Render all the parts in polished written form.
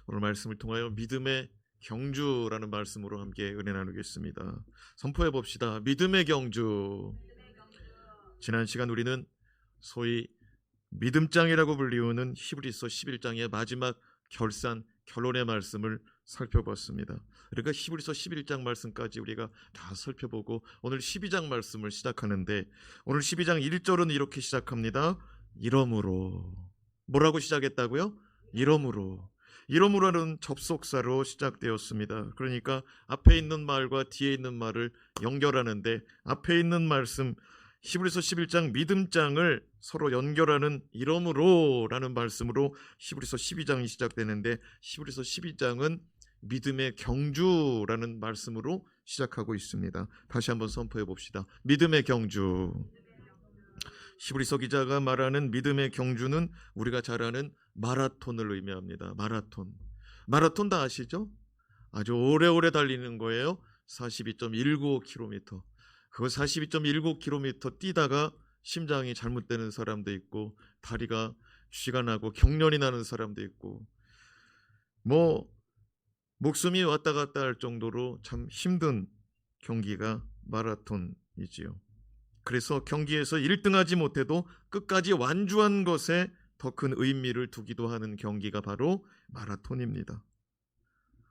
오늘 말씀을 통하여 믿음의 경주라는 말씀으로 함께 은혜 나누겠습니다. 선포해 봅시다. 믿음의 경주. 지난 시간 우리는 소위 믿음장이라고 불리우는 히브리서 11장의 마지막 결론의 말씀을 살펴봤습니다. 그러니까 히브리서 11장 말씀까지 우리가 다 살펴보고 오늘 12장 말씀을 시작하는데, 오늘 12장 1절은 이렇게 시작합니다. 이러므로. 뭐라고 시작했다고요? 이러므로는 접속사로 시작되었습니다. 그러니까 앞에 있는 말과 뒤에 있는 말을 연결하는데, 앞에 있는 말씀 히브리서 11장 믿음장을 서로 연결하는 이러므로라는 말씀으로 히브리서 12장이 시작되는데, 히브리서 12장은 믿음의 경주라는 말씀으로 시작하고 있습니다. 다시 한번 선포해 봅시다. 믿음의 경주. 히브리서 기자가 말하는 믿음의 경주는 우리가 잘 아는 마라톤을 의미합니다. 마라톤 다 아시죠? 아주 오래오래 달리는 거예요. 42.195km. 그 42.195km 뛰다가 심장이 잘못되는 사람도 있고, 다리가 쥐가 나고 경련이 나는 사람도 있고, 목숨이 왔다 갔다 할 정도로 참 힘든 경기가 마라톤이지요. 그래서 경기에서 1등하지 못해도 끝까지 완주한 것에 더 큰 의미를 두기도 하는 경기가 바로 마라톤입니다.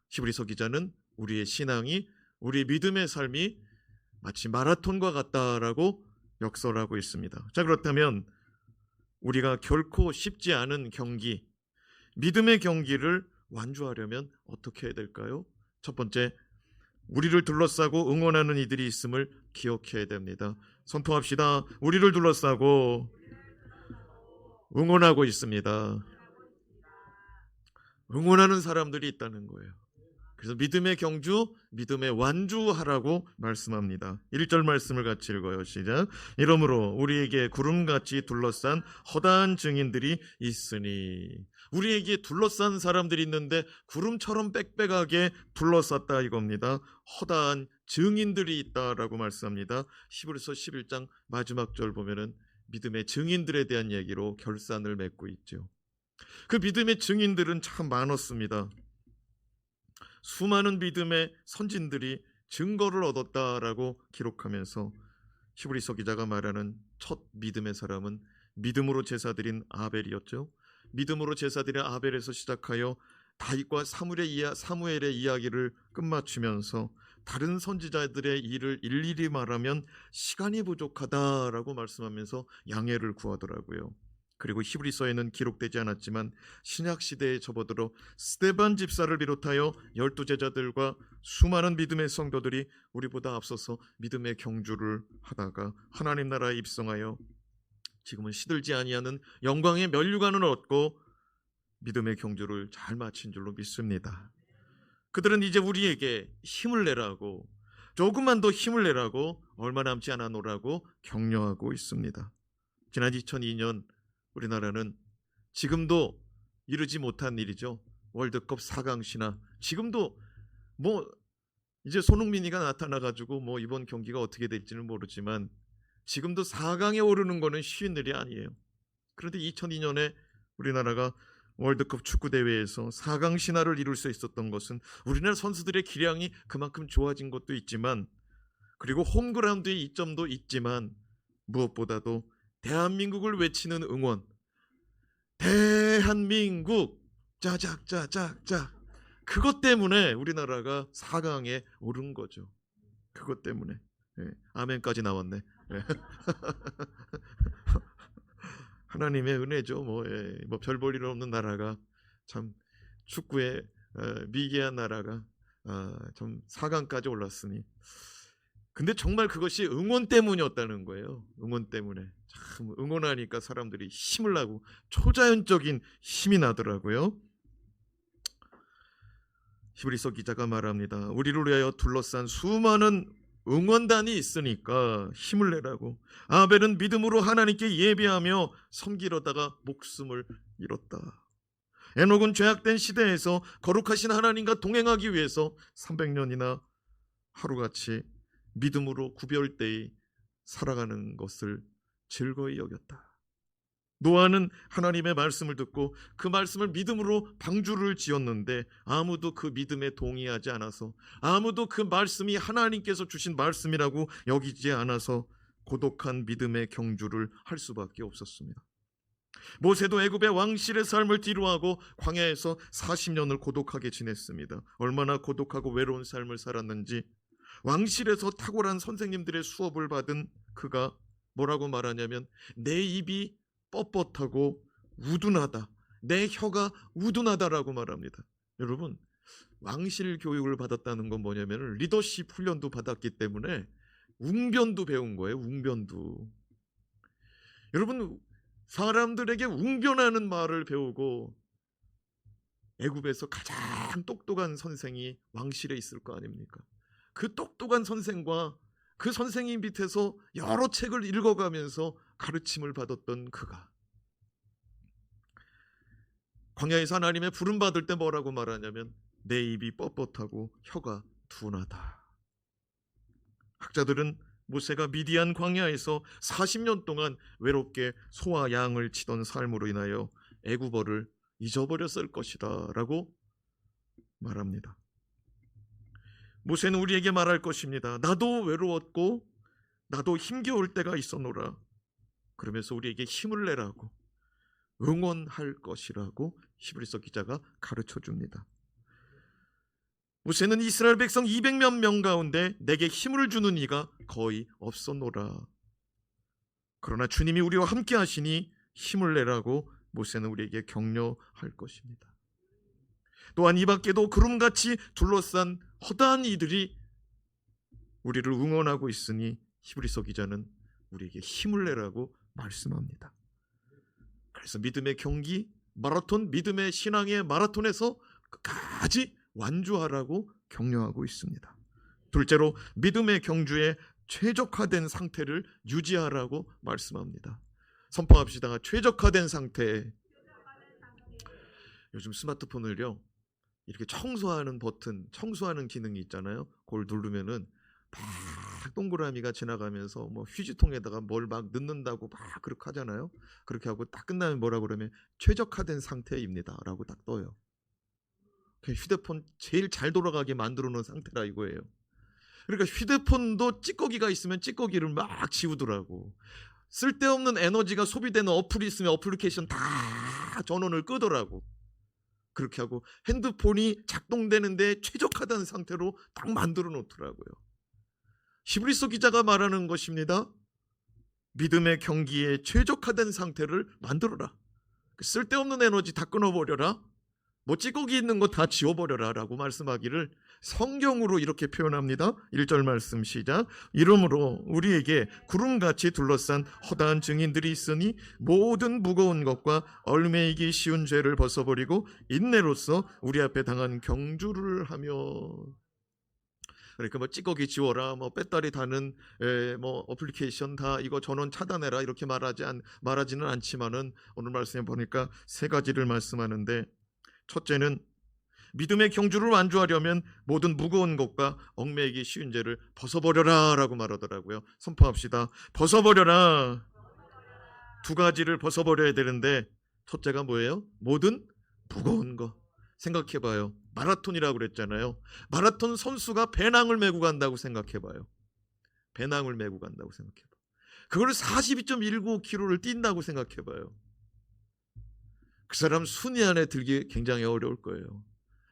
히브리서 기자는 우리의 신앙이, 우리 믿음의 삶이 마치 마라톤과 같다라고 역설하고 있습니다. 자, 그렇다면 우리가 결코 쉽지 않은 경기, 믿음의 경기를 완주하려면 어떻게 해야 될까요? 첫 번째, 우리를 둘러싸고 응원하는 이들이 있음을 기억해야 됩니다. 선포합시다. 우리를 둘러싸고 응원하고 있습니다. 응원하는 사람들이 있다는 거예요. 그래서 믿음의 경주, 믿음의 완주하라고 말씀합니다. 1절 말씀을 같이 읽어요. 시작. 이러므로 우리에게 구름같이 둘러싼 허다한 증인들이 있으니. 우리에게 둘러싼 사람들이 있는데 구름처럼 빽빽하게 둘러쌌다 이겁니다. 허다한 증인들이 있다라고 말씀합니다. 히브리서 11장 마지막 절 보면은 믿음의 증인들에 대한 얘기로 결산을 맺고 있죠. 그 믿음의 증인들은 참 많았습니다. 수많은 믿음의 선진들이 증거를 얻었다라고 기록하면서 히브리서 기자가 말하는 첫 믿음의 사람은 믿음으로 제사드린 아벨이었죠. 믿음으로 제사드린 아벨에서 시작하여 다윗과 사무엘의 이야기를 끝마치면서 다른 선지자들의 일을 일일이 말하면 시간이 부족하다라고 말씀하면서 양해를 구하더라고요. 그리고 히브리서에는 기록되지 않았지만 신약시대에 접어들어 스데반 집사를 비롯하여 12제자들과 수많은 믿음의 성도들이 우리보다 앞서서 믿음의 경주를 하다가 하나님 나라에 입성하여 지금은 시들지 아니하는 영광의 면류관을 얻고 믿음의 경주를 잘 마친 줄로 믿습니다. 그들은 이제 우리에게 힘을 내라고, 조금만 더 힘을 내라고, 얼마 남지 않아노라고 격려하고 있습니다. 지난 2002년 우리나라는 지금도 이루지 못한 일이죠. 월드컵 4강 신화. 지금도 이제 손흥민이가 나타나가지고 이번 경기가 어떻게 될지는 모르지만 지금도 4강에 오르는 거는 쉬운 일이 아니에요. 그런데 2002년에 우리나라가 월드컵 축구대회에서 4강 신화를 이룰 수 있었던 것은 우리나라 선수들의 기량이 그만큼 좋아진 것도 있지만, 그리고 홈그라운드의 이점도 있지만, 무엇보다도 대한민국을 외치는 응원, 대한민국 짜작짜작짜, 그것 때문에 우리나라가 4강에 오른 거죠. 그것 때문에. 아멘까지 나왔네. 하나님의 은혜죠. 별 볼 일 없는 나라가, 참 축구의 미개한 나라가 참 4강까지 올랐으니. 근데 정말 그것이 응원 때문이었다는 거예요. 응원 때문에. 참 응원하니까 사람들이 힘을 나고 초자연적인 힘이 나더라고요. 히브리서 기자가 말합니다. 우리를 위하여 둘러싼 수많은 응원단이 있으니까 힘을 내라고. 아벨은 믿음으로 하나님께 예배하며 섬기려다가 목숨을 잃었다. 에녹은 죄악된 시대에서 거룩하신 하나님과 동행하기 위해서 300년이나 하루같이 믿음으로 구별되이 살아가는 것을 즐거이 여겼다. 노아는 하나님의 말씀을 듣고 그 말씀을 믿음으로 방주를 지었는데 아무도 그 믿음에 동의하지 않아서, 아무도 그 말씀이 하나님께서 주신 말씀이라고 여기지 않아서 고독한 믿음의 경주를 할 수밖에 없었습니다. 모세도 애굽의 왕실의 삶을 뒤로하고 광야에서 40년을 고독하게 지냈습니다. 얼마나 고독하고 외로운 삶을 살았는지, 왕실에서 탁월한 선생님들의 수업을 받은 그가 뭐라고 말하냐면, 내 입이 뻣뻣하고 우둔하다, 내 혀가 우둔하다라고 말합니다. 여러분, 왕실 교육을 받았다는 건 뭐냐면 리더십 훈련도 받았기 때문에 웅변도 배운 거예요. 웅변도. 여러분, 사람들에게 웅변하는 말을 배우고 애굽에서 가장 똑똑한 선생이 왕실에 있을 거 아닙니까? 그 똑똑한 선생과 그 선생님 밑에서 여러 책을 읽어가면서 가르침을 받았던 그가 광야에서 하나님의 부름 받을 때 뭐라고 말하냐면, 내 입이 뻣뻣하고 혀가 둔하다. 학자들은 모세가 미디안 광야에서 40년 동안 외롭게 소와 양을 치던 삶으로 인하여 애굽어를 잊어버렸을 것이다 라고 말합니다. 모세는 우리에게 말할 것입니다. 나도 외로웠고 나도 힘겨울 때가 있었노라. 그러면서 우리에게 힘을 내라고, 응원할 것이라고 히브리서 기자가 가르쳐 줍니다. 모세는 이스라엘 백성 200몇 명 가운데 내게 힘을 주는 이가 거의 없었노라. 그러나 주님이 우리와 함께 하시니 힘을 내라고 모세는 우리에게 격려할 것입니다. 또한 이 밖에도 구름같이 둘러싼 허다한 이들이 우리를 응원하고 있으니 히브리서 기자는 우리에게 힘을 내라고 말씀합니다. 그래서 믿음의 경기, 마라톤, 믿음의 신앙의 마라톤에서 끝까지 완주하라고 격려하고 있습니다. 둘째로 믿음의 경주에 최적화된 상태를 유지하라고 말씀합니다. 선포합시다. 최적화된 상태. 요즘 스마트폰을요, 이렇게 청소하는 버튼, 청소하는 기능이 있잖아요. 그걸 누르면은 막 동그라미가 지나가면서 뭐 휴지통에다가 뭘 막 넣는다고 막 그렇게 하잖아요. 그렇게 하고 딱 끝나면 뭐라 그러면 최적화된 상태입니다 라고 딱 떠요. 휴대폰 제일 잘 돌아가게 만들어 놓은 상태라 이거예요. 그러니까 휴대폰도 찌꺼기가 있으면 찌꺼기를 막 지우더라고. 쓸데없는 에너지가 소비되는 어플이 있으면 어플리케이션 다 전원을 끄더라고. 그렇게 하고 핸드폰이 작동되는데 최적화된 상태로 딱 만들어 놓더라고요. 히브리서 기자가 말하는 것입니다. 믿음의 경기에 최적화된 상태를 만들어라. 쓸데없는 에너지 다 끊어버려라. 뭐 찌꺼기 있는 거 다 지워버려라 라고 말씀하기를 성경으로 이렇게 표현합니다. 1절 말씀 시작. 이러므로 우리에게 구름같이 둘러싼 허다한 증인들이 있으니 모든 무거운 것과 얽매이기 쉬운 죄를 벗어버리고 인내로써 우리 앞에 당한 경주를 하며. 그러니까 뭐 찌꺼기 지워라, 뭐 배터리 다는 뭐 어플리케이션 다 이거 전원 차단해라 이렇게 말하지는 않지만은 오늘 말씀에 보니까 세 가지를 말씀하는데, 첫째는 믿음의 경주를 완주하려면 모든 무거운 것과 얽매이기 쉬운 죄를 벗어버려라 라고 말하더라고요. 선포합시다. 벗어버려라. 두 가지를 벗어버려야 되는데, 첫째가 뭐예요? 모든 무거운 것. 생각해봐요. 마라톤이라고 그랬잖아요. 마라톤 선수가 배낭을 메고 간다고 생각해봐요. 배낭을 메고 간다고 생각해봐. 그걸 42.19km를 뛴다고 생각해봐요. 그 사람 순위 안에 들기 굉장히 어려울 거예요.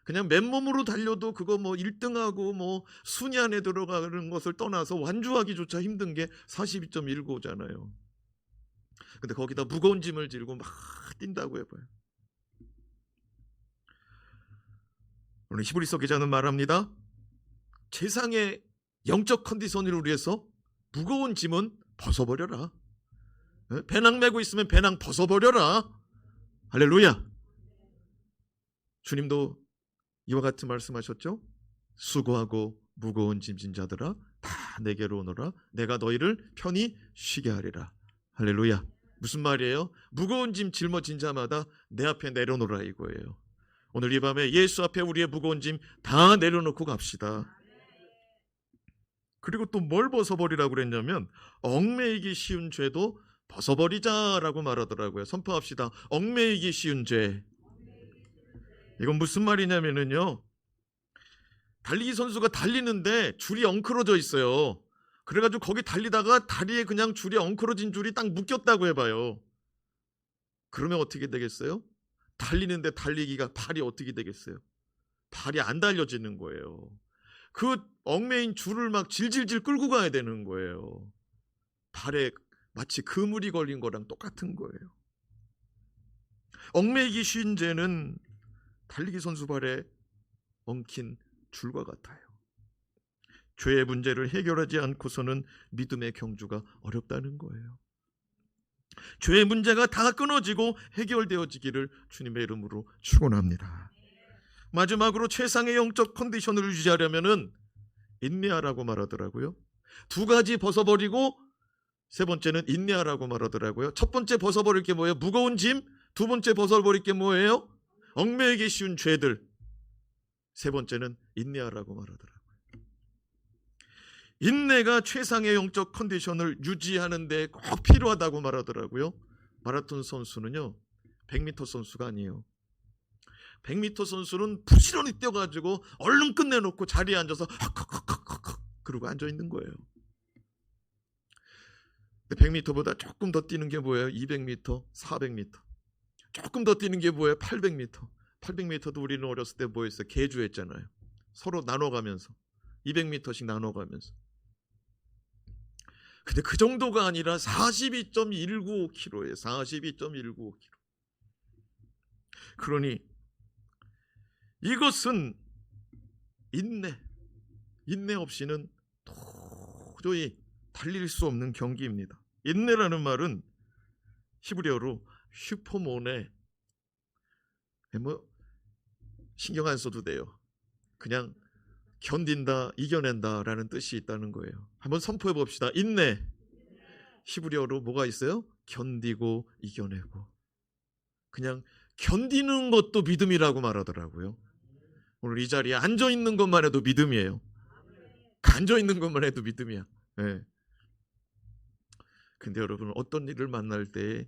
그냥 맨몸으로 달려도 그거 뭐 1등하고 뭐 순위 안에 들어가는 것을 떠나서 완주하기조차 힘든 게 42.19잖아요. 근데 거기다 무거운 짐을 지고 막 뛴다고 해봐요. 오늘 히브리서 기자는 말합니다. 세상의 영적 컨디션을 위해서 무거운 짐은 벗어버려라. 배낭 메고 있으면 배낭 벗어버려라. 할렐루야. 주님도 이와 같은 말씀하셨죠. 수고하고 무거운 짐진 자들아 다 내게로 오너라. 내가 너희를 편히 쉬게 하리라. 할렐루야. 무슨 말이에요? 무거운 짐 짊어진 자마다 내 앞에 내려놓으라 이거예요. 오늘 이 밤에 예수 앞에 우리의 무거운 짐 다 내려놓고 갑시다. 그리고 또 뭘 벗어버리라고 그랬냐면 얽매이기 쉬운 죄도 벗어버리자라고 말하더라고요. 선포합시다. 얽매이기 쉬운 죄. 이건 무슨 말이냐면요, 달리기 선수가 달리는데 줄이 엉클어져 있어요. 그래가지고 거기 달리다가 다리에 그냥 줄이 엉클어진 줄이 딱 묶였다고 해봐요. 그러면 어떻게 되겠어요? 달리는데 달리기가 발이 어떻게 되겠어요? 발이 안 달려지는 거예요. 그 얽매인 줄을 막 질질질 끌고 가야 되는 거예요. 발에 마치 그물이 걸린 거랑 똑같은 거예요. 얽매이기 쉬운 죄는 달리기 선수 발에 엉킨 줄과 같아요. 죄의 문제를 해결하지 않고서는 믿음의 경주가 어렵다는 거예요. 죄의 문제가 다 끊어지고 해결되어지기를 주님의 이름으로 축원합니다. 마지막으로 최상의 영적 컨디션을 유지하려면은 인내하라고 말하더라고요. 두 가지 벗어버리고 세 번째는 인내하라고 말하더라고요. 첫 번째 벗어버릴 게 뭐예요? 무거운 짐. 두 번째 벗어버릴 게 뭐예요? 얽매이기 쉬운 죄들. 세 번째는 인내하라고 말하더라고요. 인내가 최상의 영적 컨디션을 유지하는 데 꼭 필요하다고 말하더라고요. 마라톤 선수는요, 100m 선수가 아니에요. 100m 선수는 부지런히 뛰어가지고 얼른 끝내놓고 자리에 앉아서 헉헉헉헉헉 그러고 앉아있는 거예요. 100m보다 조금 더 뛰는 게 뭐예요? 200m, 400m. 조금 더 뛰는 게 뭐예요? 800m. 800m도 우리는 어렸을 때 뭐 했어요? 계주했잖아요. 서로 나눠가면서 200m씩 나눠가면서. 근데 그 정도가 아니라 42.195km예요. 42.195km. 그러니 이것은 인내 없이는 도저히 달릴 수 없는 경기입니다. 인내라는 말은 히브리어로 슈퍼모네, 뭐 신경 안 써도 돼요. 그냥 견딘다, 이겨낸다라는 뜻이 있다는 거예요. 한번 선포해 봅시다. 인내. 히브리어로 뭐가 있어요? 견디고 이겨내고. 그냥 견디는 것도 믿음이라고 말하더라고요. 오늘 이 자리에 앉아있는 것만 해도 믿음이에요. 앉아있는 것만 해도 믿음이야. 네. 근데 여러분, 어떤 일을 만날 때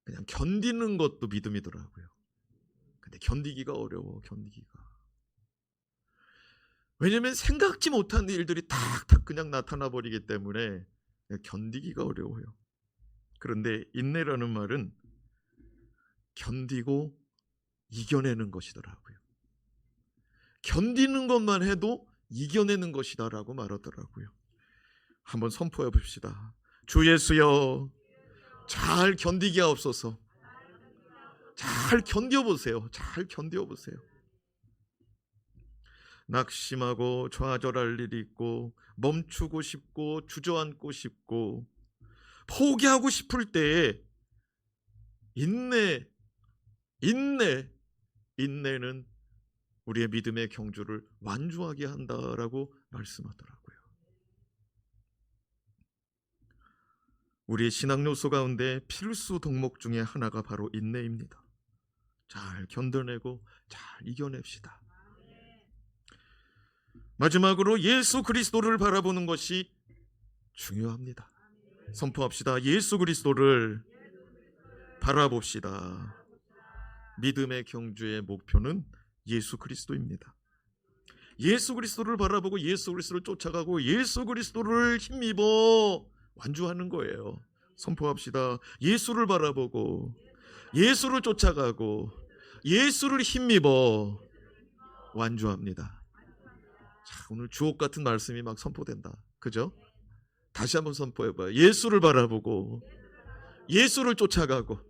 그냥 견디는 것도 믿음이더라고요. 근데 견디기가 어려워. 견디기가. 왜냐하면 생각지 못한 일들이 탁탁 그냥 나타나 버리기 때문에 견디기가 어려워요. 그런데 인내라는 말은 견디고 이겨내는 것이더라고요. 견디는 것만 해도 이겨내는 것이다라고 말하더라고요. 한번 선포해 봅시다. 주 예수여, 잘 견디게 하옵소서. 잘 견뎌보세요. 잘 견뎌보세요. 낙심하고 좌절할 일이 있고 멈추고 싶고 주저앉고 싶고 포기하고 싶을 때에 인내는 우리의 믿음의 경주를 완주하게 한다라고 말씀하더라고요. 우리의 신앙 요소 가운데 필수 덕목 중에 하나가 바로 인내입니다. 잘 견뎌내고 잘 이겨냅시다. 마지막으로 예수 그리스도를 바라보는 것이 중요합니다. 선포합시다. 예수 그리스도를 바라봅시다. 믿음의 경주의 목표는 예수 그리스도입니다. 예수 그리스도를 바라보고 예수 그리스도를 쫓아가고 예수 그리스도를 힘입어 완주하는 거예요. 선포합시다. 예수를 바라보고 예수를 쫓아가고 예수를 힘입어 완주합니다. 자, 오늘 주옥 같은 말씀이 막 선포된다. 그죠? 다시 한번 선포해봐요. 예수를 바라보고 예수를 쫓아가고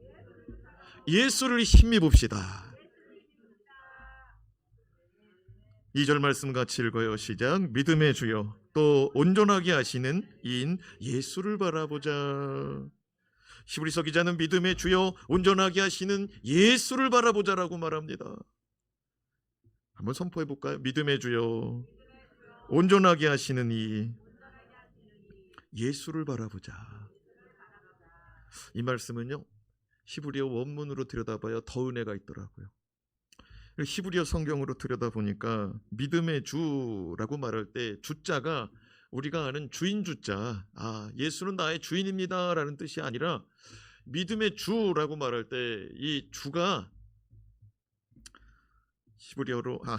예수를 힘입읍시다. 2절 말씀 같이 읽어요. 시작. 믿음의 주여 또 온전하게 하시는 이인 예수를 바라보자. 히브리서 기자는 믿음의 주여 온전하게 하시는 예수를 바라보자라고 말합니다. 한번 선포해 볼까요? 믿음의 주여 온전하게 하시는 이 예수를 바라보자. 이 말씀은요, 히브리어 원문으로 들여다봐야 더 은혜가 있더라고요. 히브리어 성경으로 들여다보니까 믿음의 주라고 말할 때 주자가 우리가 아는 주인 주자, 예수는 나의 주인입니다라는 뜻이 아니라 믿음의 주라고 말할 때 이 주가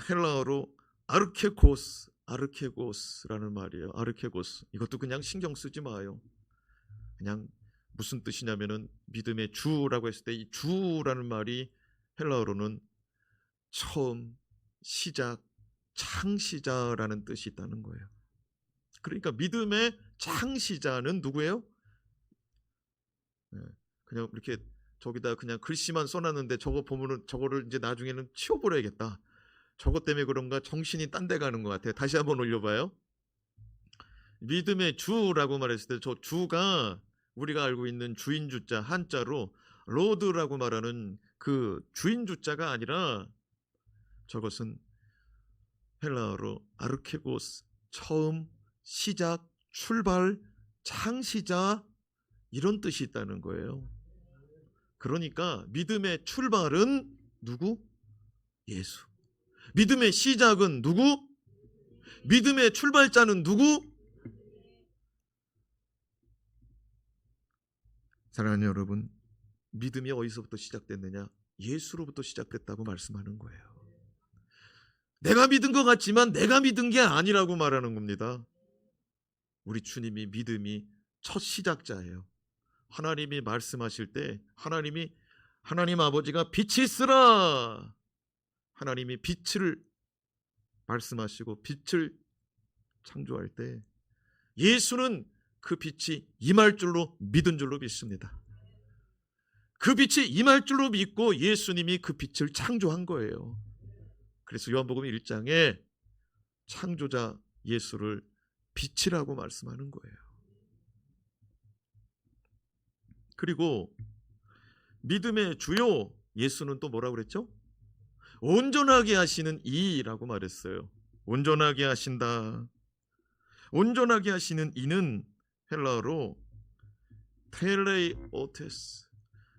헬라어로 아르케고스라는 말이에요. 아르케고스. 이것도 그냥 신경 쓰지 마요. 그냥 무슨 뜻이냐면은 믿음의 주라고 했을 때 이 주라는 말이 헬라어로는 처음, 시작, 창시자라는 뜻이 있다는 거예요. 그러니까 믿음의 창시자는 누구예요? 그냥 이렇게 저기다 그냥 글씨만 써놨는데 저거 보면은 저거를 이제 나중에는 치워버려야겠다. 저것 때문에 그런가 정신이 딴 데 가는 것 같아요. 다시 한번 올려봐요. 믿음의 주라고 말했을 때 저 주가 우리가 알고 있는 주인 주자 한자로 로드라고 말하는 그 주인 주자가 아니라 저것은 헬라어로 아르케고스, 처음, 시작, 출발, 창시자 이런 뜻이 있다는 거예요. 그러니까 믿음의 출발은 누구? 예수. 믿음의 시작은 누구? 믿음의 출발자는 누구? 사랑하는 여러분, 믿음이 어디서부터 시작됐느냐? 예수로부터 시작됐다고 말씀하는 거예요. 내가 믿은 것 같지만 내가 믿은 게 아니라고 말하는 겁니다. 우리 주님이 믿음이 첫 시작자예요. 하나님이 말씀하실 때 하나님 아버지가 빛이 있으라, 하나님이 빛을 말씀하시고 빛을 창조할 때 예수는 그 빛이 임할 줄로 믿은 줄로 믿습니다. 그 빛이 임할 줄로 믿고 예수님이 그 빛을 창조한 거예요. 그래서 요한복음 1장에 창조자 예수를 빛이라고 말씀하는 거예요. 그리고 믿음의 주요 예수는 또 뭐라고 그랬죠? 온전하게 하시는 이라고 말했어요. 온전하게 하신다. 온전하게 하시는 이는 헬라어로 텔레오테스.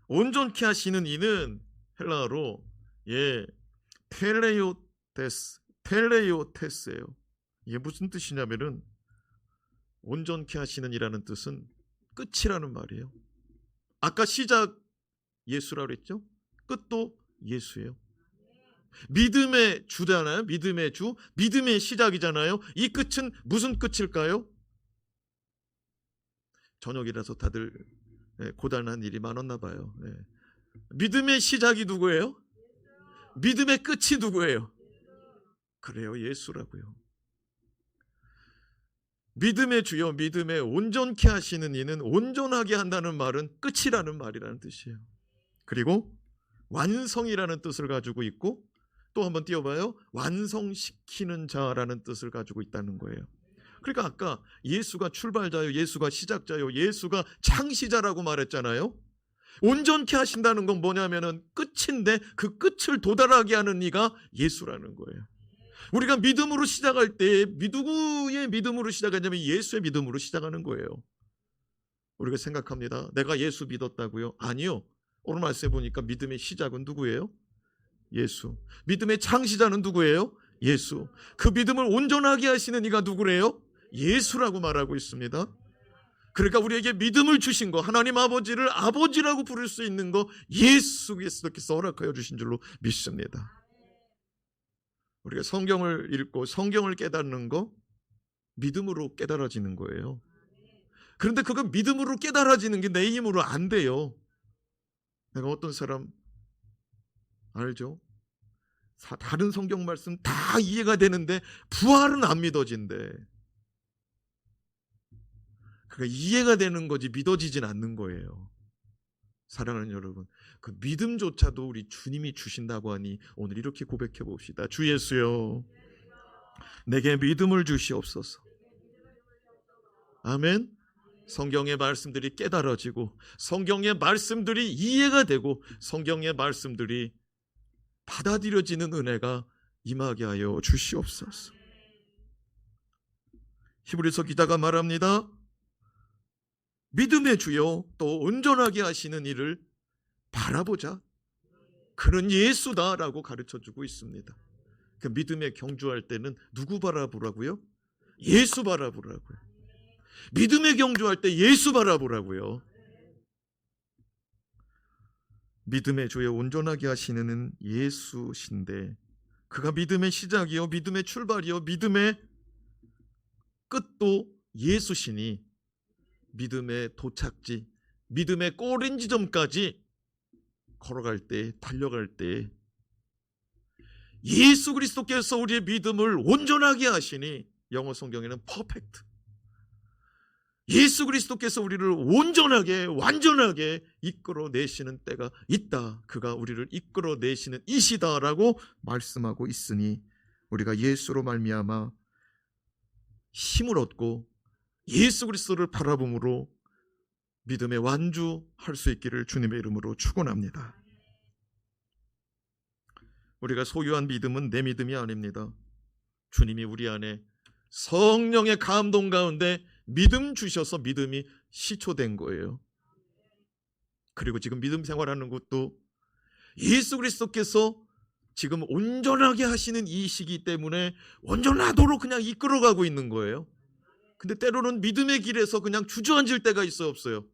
온전케 하시는 이는 헬라어로 텔레오테스예요. 이게 무슨 뜻이냐면은 온전케 하시는 이라는 뜻은 끝이라는 말이에요. 아까 시작 예수라고 그랬죠? 끝도 예수예요. 믿음의 주잖아요. 믿음의 주, 믿음의 시작이잖아요. 이 끝은 무슨 끝일까요? 저녁이라서 다들 고단한 일이 많았나 봐요. 믿음의 시작이 누구예요? 믿음의 끝이 누구예요? 그래요, 예수라고요. 믿음의 주요, 믿음의 온전케 하시는 이는, 온전하게 한다는 말은 끝이라는 말이라는 뜻이에요. 그리고 완성이라는 뜻을 가지고 있고, 또 한번 띄워봐요. 완성시키는 자라는 뜻을 가지고 있다는 거예요. 그러니까 아까 예수가 출발자요, 예수가 시작자요, 예수가 창시자라고 말했잖아요. 온전케 하신다는 건 뭐냐면은 끝인데 그 끝을 도달하게 하는 이가 예수라는 거예요. 우리가 믿음으로 시작할 때 누구의 믿음으로 시작하냐면 예수의 믿음으로 시작하는 거예요. 우리가 생각합니다. 내가 예수 믿었다고요? 아니요. 오늘 말씀해 보니까 믿음의 시작은 누구예요? 예수. 믿음의 창시자는 누구예요? 예수. 그 믿음을 온전하게 하시는 이가 누구래요? 예수라고 말하고 있습니다. 그러니까 우리에게 믿음을 주신 거, 하나님 아버지를 아버지라고 부를 수 있는 거 예수께서 허락하여 주신 줄로 믿습니다. 우리가 성경을 읽고 성경을 깨닫는 거 믿음으로 깨달아지는 거예요. 그런데 그거 믿음으로 깨달아지는 게 내 힘으로 안 돼요. 내가 어떤 사람 알죠? 다른 성경 말씀 다 이해가 되는데 부활은 안 믿어진대. 그러니까 이해가 되는 거지 믿어지진 않는 거예요. 사랑하는 여러분, 그 믿음조차도 우리 주님이 주신다고 하니 오늘 이렇게 고백해 봅시다. 주 예수여, 내게 믿음을 주시옵소서. 아멘. 성경의 말씀들이 깨달아지고 성경의 말씀들이 이해가 되고 성경의 말씀들이 받아들여지는 은혜가 임하게 하여 주시옵소서. 히브리서 기자가 말합니다. 믿음의 주요, 또 온전하게 하시는 이를 바라보자. 그는 예수다라고 가르쳐주고 있습니다. 그 믿음에 경주할 때는 누구 바라보라고요? 예수 바라보라고요. 믿음의 경주할 때 예수 바라보라고요. 믿음의 주에 온전하게 하시는 예수신데 그가 믿음의 시작이요 믿음의 출발이요 믿음의 끝도 예수시니 믿음의 도착지, 믿음의 꼬린 지점까지 걸어갈 때, 달려갈 때 예수 그리스도께서 우리의 믿음을 온전하게 하시니 영어 성경에는 퍼펙트, 예수 그리스도께서 우리를 온전하게 완전하게 이끌어내시는 때가 있다. 그가 우리를 이끌어내시는 이시다라고 말씀하고 있으니 우리가 예수로 말미암아 힘을 얻고 예수 그리스도를 바라봄으로 믿음의 완주할 수 있기를 주님의 이름으로 축원합니다. 우리가 소유한 믿음은 내 믿음이 아닙니다. 주님이 우리 안에 성령의 감동 가운데 믿음 주셔서 믿음이 시초된 거예요. 그리고 지금 믿음 생활하는 것도 예수 그리스도께서 지금 온전하게 하시는 이 시기 때문에 온전하도록 그냥 이끌어가고 있는 거예요. 근데 때로는 믿음의 길에서 그냥 주저앉을 때가 있어요, 없어요?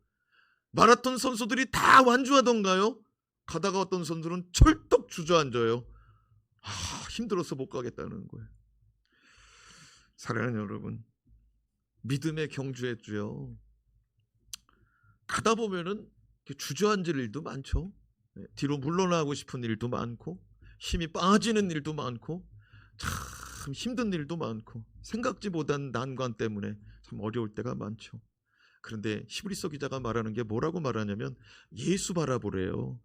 마라톤 선수들이 다 완주하던가요? 가다가 어떤 선수는 철떡 주저앉아요. 힘들어서 못 가겠다는 거예요. 사랑하는 여러분, 믿음의 경주했죠. 가다 보면은 주저앉을 일도 많죠. 뒤로 물러나고 싶은 일도 많고 힘이 빠지는 일도 많고 참 힘든 일도 많고 생각지 못한 난관 때문에 참 어려울 때가 많죠. 그런데 히브리서 기자가 말하는 게 뭐라고 말하냐면 예수 바라보래요.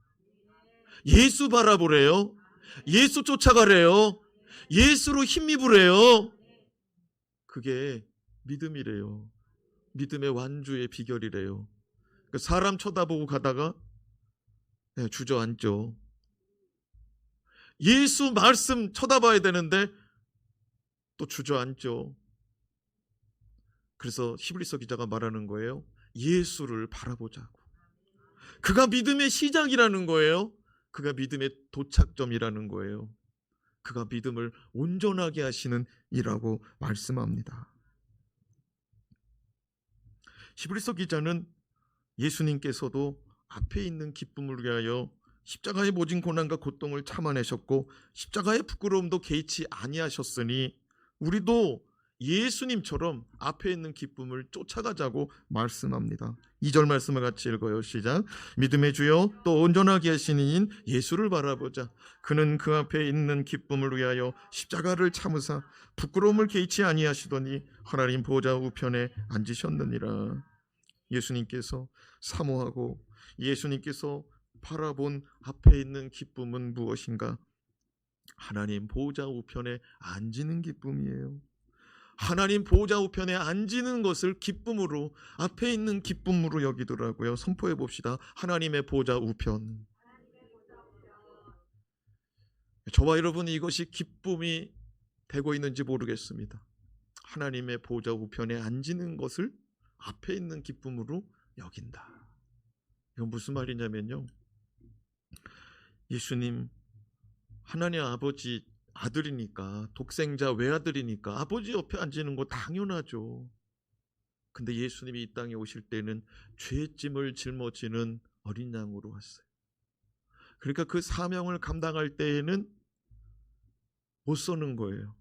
예수 바라보래요. 예수 쫓아가래요. 예수로 힘입으래요. 그게 믿음이래요. 믿음의 완주의 비결이래요. 사람 쳐다보고 가다가 주저앉죠. 예수 말씀 쳐다봐야 되는데 또 주저앉죠. 그래서 히브리서 기자가 말하는 거예요. 예수를 바라보자고. 그가 믿음의 시작이라는 거예요. 그가 믿음의 도착점이라는 거예요. 그가 믿음을 온전하게 하시는 이라고 말씀합니다. 히브리서 기자는 예수님께서도 앞에 있는 기쁨을 위하여 십자가의 모진 고난과 고통을 참아내셨고 십자가의 부끄러움도 개의치 아니하셨으니 우리도 예수님처럼 앞에 있는 기쁨을 쫓아가자고 말씀합니다. 2절 말씀을 같이 읽어요. 시작. 믿음의 주여 또 온전하게 하시는 이인 예수를 바라보자. 그는 그 앞에 있는 기쁨을 위하여 십자가를 참으사 부끄러움을 개의치 아니하시더니 하나님 보좌 우편에 앉으셨느니라. 예수님께서 사모하고 예수님께서 바라본 앞에 있는 기쁨은 무엇인가? 하나님 보좌 우편에 앉는 기쁨이에요. 하나님 보좌 우편에 앉는 것을 기쁨으로, 앞에 있는 기쁨으로 여기더라고요. 선포해 봅시다. 하나님의 보좌 우편. 저와 여러분 이것이 기쁨이 되고 있는지 모르겠습니다. 하나님의 보좌 우편에 앉는 것을 앞에 있는 기쁨으로 여긴다. 이건 무슨 말이냐면요, 예수님 하나님 아버지 아들이니까, 독생자 외아들이니까 아버지 옆에 앉는 거 당연하죠. 근데 예수님이 이 땅에 오실 때는 죄짐을 짊어지는 어린 양으로 왔어요. 그러니까 그 사명을 감당할 때에는 못 서는 거예요.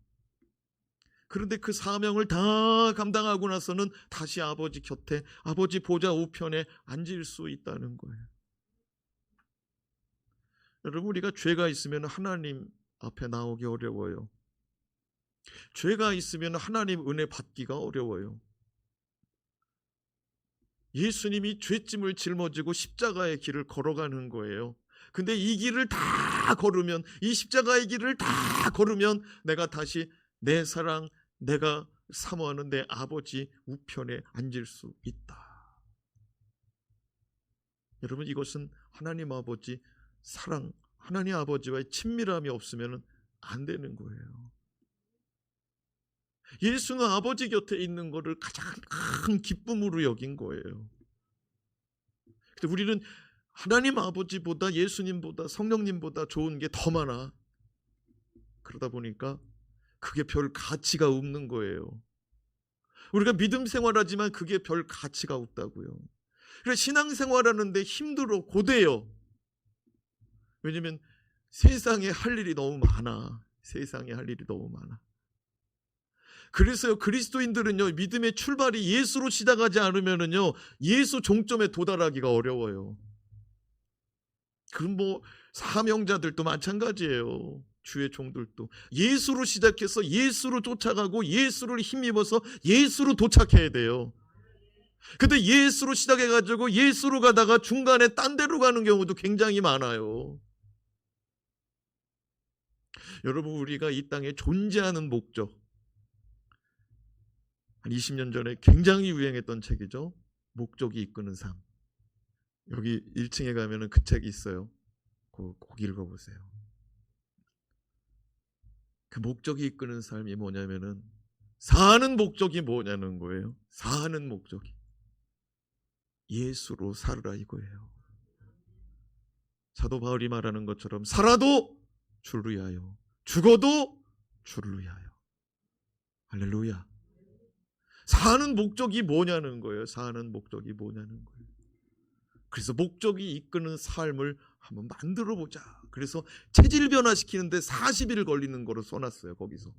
그런데 그 사명을 다 감당하고 나서는 다시 아버지 곁에, 아버지 보좌 우편에 앉을 수 있다는 거예요. 여러분, 우리가 죄가 있으면 하나님 앞에 나오기 어려워요. 죄가 있으면 하나님 은혜 받기가 어려워요. 예수님이 죄짐을 짊어지고 십자가의 길을 걸어가는 거예요. 근데 이 길을 다 걸으면, 이 십자가의 길을 다 걸으면 내가 다시 내 사랑, 내가 사모하는 내 아버지 우편에 앉을 수 있다. 여러분, 이것은 하나님 아버지 사랑, 하나님 아버지와의 친밀함이 없으면 안 되는 거예요. 예수는 아버지 곁에 있는 것을 가장 큰 기쁨으로 여긴 거예요. 근데 우리는 하나님 아버지보다, 예수님보다, 성령님보다 좋은 게 더 많아. 그러다 보니까 그게 별 가치가 없는 거예요. 우리가 믿음 생활하지만 그게 별 가치가 없다고요. 그래서 신앙생활하는데 힘들어, 고돼요. 왜냐면 세상에 할 일이 너무 많아. 세상에 할 일이 너무 많아. 그래서요, 그리스도인들은요, 믿음의 출발이 예수로 시작하지 않으면은요, 예수 종점에 도달하기가 어려워요. 그럼 뭐 사명자들도 마찬가지예요. 주의 종들도 예수로 시작해서 예수로 쫓아가고 예수를 힘입어서 예수로 도착해야 돼요. 근데 예수로 시작해가지고 예수로 가다가 중간에 딴 데로 가는 경우도 굉장히 많아요. 여러분, 우리가 이 땅에 존재하는 목적, 한 20년 전에 굉장히 유행했던 책이죠. 목적이 이끄는 삶. 여기 1층에 가면은 그 책이 있어요. 꼭 읽어보세요. 그 목적이 이끄는 삶이 뭐냐면은 사는 목적이 뭐냐는 거예요. 사는 목적이 예수로 살으라 이거예요. 사도 바울이 말하는 것처럼 살아도 주를 위하여, 죽어도 주를 위하여. 할렐루야. 사는 목적이 뭐냐는 거예요. 사는 목적이 뭐냐는 거예요. 그래서 목적이 이끄는 삶을 한번 만들어 보자. 그래서 체질 변화시키는데 40일 걸리는 거로 써놨어요. 거기서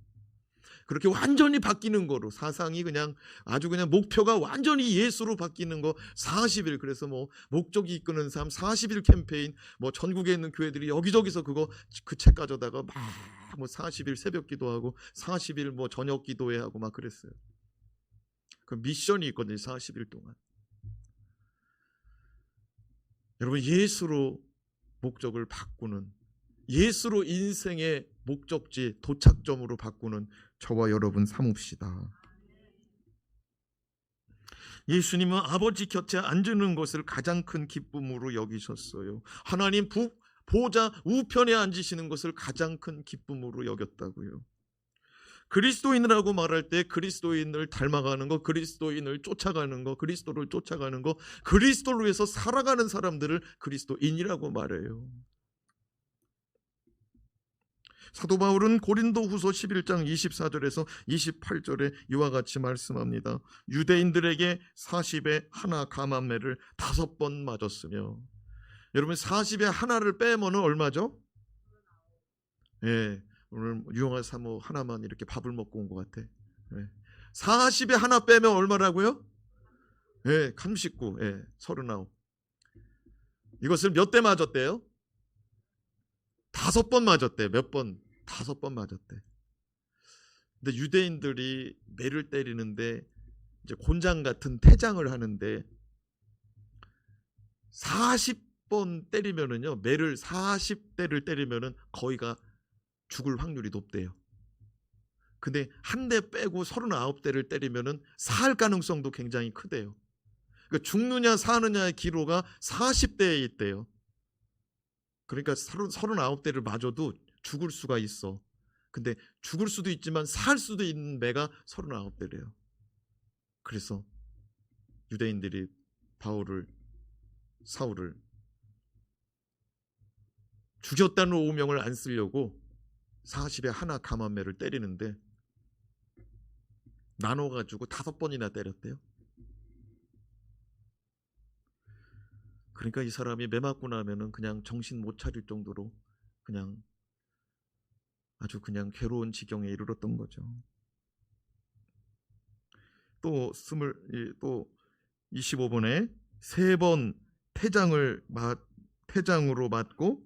그렇게 완전히 바뀌는 거로, 사상이 그냥 아주 그냥 목표가 완전히 예수로 바뀌는 거 40일. 그래서 뭐 목적이 이끄는 삶 40일 캠페인, 뭐 전국에 있는 교회들이 여기저기서 그 책 가져다가 막 뭐 40일 새벽 기도하고 40일 뭐 저녁 기도회 하고 막 그랬어요. 그 미션이 있거든요. 40일 동안. 여러분, 예수로 목적을 바꾸는, 예수로 인생의 목적지 도착점으로 바꾸는 저와 여러분 삼읍시다. 예수님은 아버지 곁에 앉는 것을 가장 큰 기쁨으로 여기셨어요. 하나님 보좌 우편에 앉으시는 것을 가장 큰 기쁨으로 여겼다고요. 그리스도인이라고 말할 때 그리스도인을 닮아가는 거, 그리스도인을 쫓아가는 거, 그리스도를 쫓아가는 거, 그리스도를 위해서 살아가는 사람들을 그리스도인이라고 말해요. 사도 바울은 고린도후서 11장 24절에서 28절에 이와 같이 말씀합니다. 유대인들에게 40에 하나 감암매를 5번 맞았으며. 여러분, 40에 하나를 빼면 얼마죠? 예, 오늘 유영아 사모 하나만 이렇게 밥을 먹고 온 것 같아. 예. 40에 하나 빼면 얼마라고요? 예, 39, 예, 39. 이것을 몇 대 맞았대요? 5번 맞았대. 몇 번? 5번 맞았대. 근데 유대인들이 매를 때리는데 이제 곤장 같은 태장을 하는데 40번 때리면은요, 매를 40대를 때리면은 거의가 죽을 확률이 높대요. 근데 한 대 빼고 39대를 때리면은 살 가능성도 굉장히 크대요. 그러니까 죽느냐 사느냐의 기로가 40대에 있대요. 그러니까 39대를 맞아도 죽을 수가 있어. 근데 죽을 수도 있지만 살 수도 있는 매가 39대래요. 그래서 유대인들이 사울을 죽였다는 오명을 안 쓰려고 40에 하나 감암매를 때리는데 나눠가지고 5번이나 때렸대요. 그러니까 이 사람이 매 맞고 나면은 그냥 정신 못 차릴 정도로 그냥 아주 그냥 괴로운 지경에 이르렀던 거죠. 또 25번에 3번 태장으로 맞고,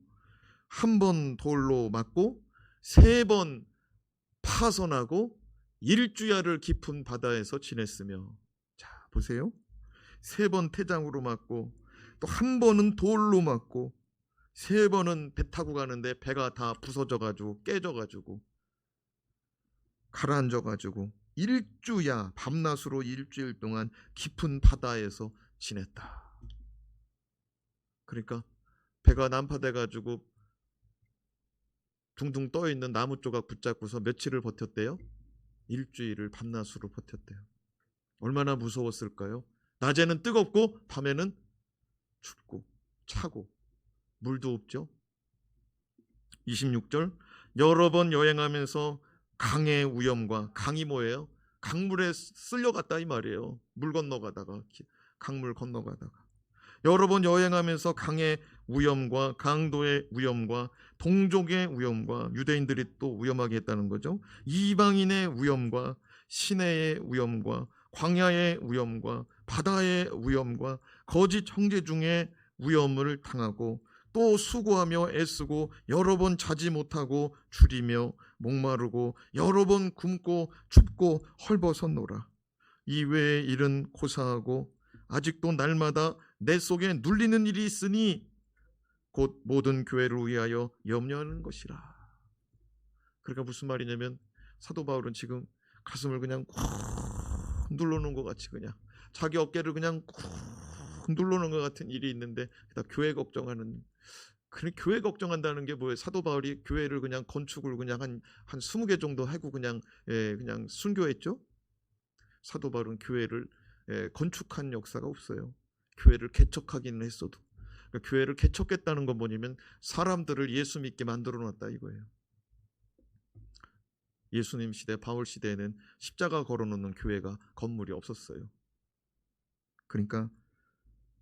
1번 돌로 맞고, 3번 파선하고 일주야를 깊은 바다에서 지냈으며. 자, 보세요. 3번 태장으로 맞고, 또 1번은 돌로 맞고, 3번은 배 타고 가는데 배가 다 부서져가지고 깨져가지고 가라앉아가지고 일주야, 밤낮으로 일주일 동안 깊은 바다에서 지냈다. 그러니까 배가 난파돼가지고 둥둥 떠있는 나무 조각 붙잡고서 며칠을 버텼대요? 일주일을 밤낮으로 버텼대요. 얼마나 무서웠을까요? 낮에는 뜨겁고 밤에는 춥고 차고 물도 없죠. 26절, 여러 번 여행하면서 강의 위험과, 강이 뭐예요? 강물에 쓸려갔다 이 말이에요. 물 건너가다가, 강물 건너가다가. 여러 번 여행하면서 강의 위험과 강도의 위험과 동족의 위험과 유대인들이 또 위험하게 했다는 거죠. 이방인의 위험과 시내의 위험과 광야의 위험과 바다의 위험과 거짓 형제 중에 위험을 당하고 또 수고하며 애쓰고 여러 번 자지 못하고 줄이며 목마르고 여러 번 굶고 춥고 헐벗었노라. 이외의 일은 고사하고 아직도 날마다 내 속에 눌리는 일이 있으니 곧 모든 교회를 위하여 염려하는 것이라. 그러니까 무슨 말이냐면 사도 바울은 지금 가슴을 그냥 쿡 눌러놓은 것 같이 그냥 자기 어깨를 그냥 쿡 눌러놓은 것 같은 일이 있는데 교회 걱정하는. 그래, 교회 걱정한다는 게 뭐예요? 사도 바울이 교회를 그냥 건축을 그냥 한 20개 정도 하고 그냥 순교했죠? 사도 바울은 교회를 건축한 역사가 없어요. 교회를 개척하기는 했어도. 그러니까 교회를 개척했다는 건 뭐냐면 사람들을 예수 믿게 만들어 놨다 이거예요. 예수님 시대, 바울 시대에는 십자가 걸어놓는 교회가 건물이 없었어요. 그러니까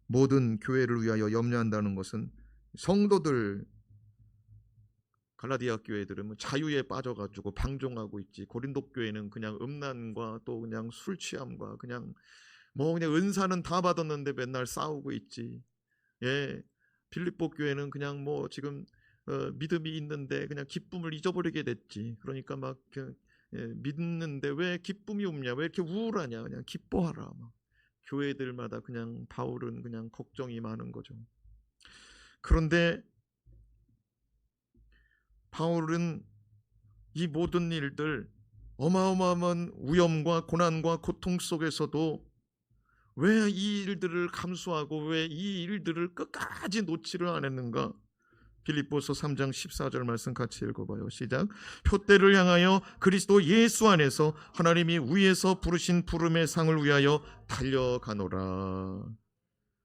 모든 교회를 위하여 염려한다는 것은 성도들, 갈라디아 교회들은 자유에 빠져가지고 방종하고 있지. 고린도 교회는 그냥 음란과 또 그냥 술 취함과 그냥 그냥 은사는 다 받았는데 맨날 싸우고 있지. 빌립보 교회는 그냥 지금 믿음이 있는데 그냥 기쁨을 잊어버리게 됐지. 그러니까 막 믿는데 왜 기쁨이 없냐? 왜 이렇게 우울하냐? 그냥 기뻐하라. 막. 교회들마다 그냥 바울은 그냥 걱정이 많은 거죠. 그런데 바울은 이 모든 일들, 어마어마한 위험과 고난과 고통 속에서도 왜 이 일들을 감수하고 왜 이 일들을 끝까지 놓지를 않았는가? 빌립보서 3장 14절 말씀 같이 읽어봐요. 시작. 표대를 향하여 그리스도 예수 안에서 하나님이 위에서 부르신 부름의 상을 위하여 달려가노라.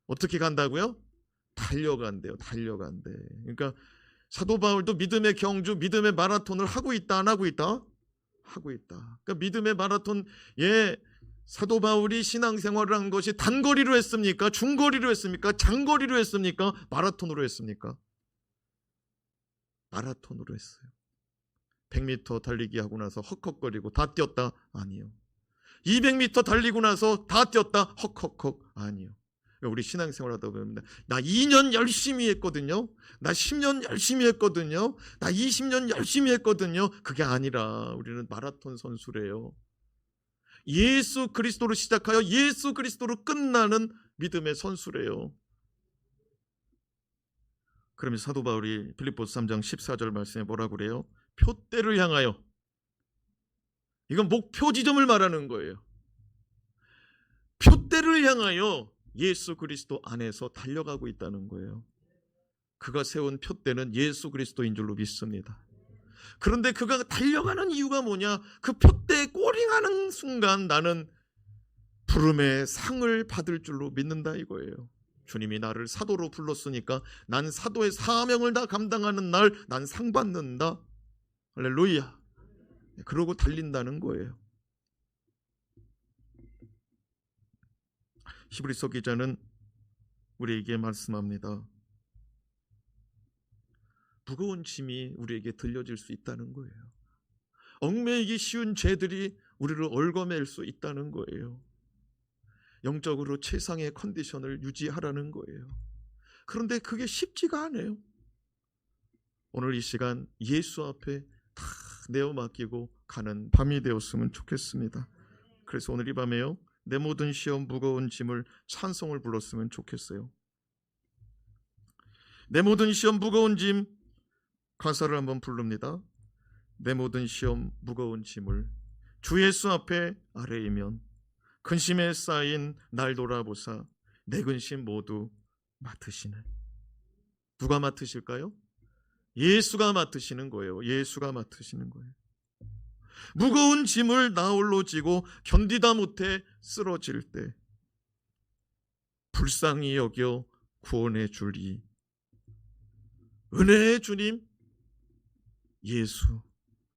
어떻게 간다고요? 달려간대요. 달려간대. 그러니까 사도 바울도 믿음의 경주, 믿음의 마라톤을 하고 있다, 안 하고 있다? 하고 있다. 그러니까 믿음의 마라톤, 사도 바울이 신앙생활을 한 것이 단거리로 했습니까? 중거리로 했습니까? 장거리로 했습니까? 마라톤으로 했습니까? 마라톤으로 했어요. 100m 달리기 하고 나서 헉헉거리고 다 뛰었다? 아니요. 200m 달리고 나서 다 뛰었다? 헉헉헉? 아니요. 우리 신앙생활 하다 보면 나 2년 열심히 했거든요. 나 10년 열심히 했거든요. 나 20년 열심히 했거든요. 그게 아니라 우리는 마라톤 선수래요. 예수 그리스도로 시작하여 예수 그리스도로 끝나는 믿음의 선수래요. 그러면 사도 바울이 빌립보서 3장 14절 말씀에 뭐라고 그래요? 표대를 향하여. 이건 목표 지점을 말하는 거예요. 표대를 향하여 예수 그리스도 안에서 달려가고 있다는 거예요. 그가 세운 표대는 예수 그리스도인 줄로 믿습니다. 그런데 그가 달려가는 이유가 뭐냐? 그 표대에 꼬링하는 순간 나는 부름의 상을 받을 줄로 믿는다 이거예요. 주님이 나를 사도로 불렀으니까 난 사도의 사명을 다 감당하는 날 난 상 받는다. 할렐루야. 그러고 달린다는 거예요. 히브리서 기자는 우리에게 말씀합니다. 무거운 짐이 우리에게 들려질 수 있다는 거예요. 얽매이기 쉬운 죄들이 우리를 얽어맬 수 있다는 거예요. 영적으로 최상의 컨디션을 유지하라는 거예요. 그런데 그게 쉽지가 않아요. 오늘 이 시간 예수 앞에 다 내어 맡기고 가는 밤이 되었으면 좋겠습니다. 그래서 오늘 이 밤에요, 내 모든 시험 무거운 짐을 찬송을 불렀으면 좋겠어요. 내 모든 시험 무거운 짐 가사를 한번 부릅니다. 내 모든 시험 무거운 짐을 주 예수 앞에 아뢰이면 근심에 쌓인 날 돌아보사 내 근심 모두 맡으시네. 누가 맡으실까요? 예수가 맡으시는 거예요. 예수가 맡으시는 거예요. 무거운 짐을 나 홀로 지고 견디다 못해 쓰러질 때 불쌍히 여겨 구원해 주리 은혜의 주님 예수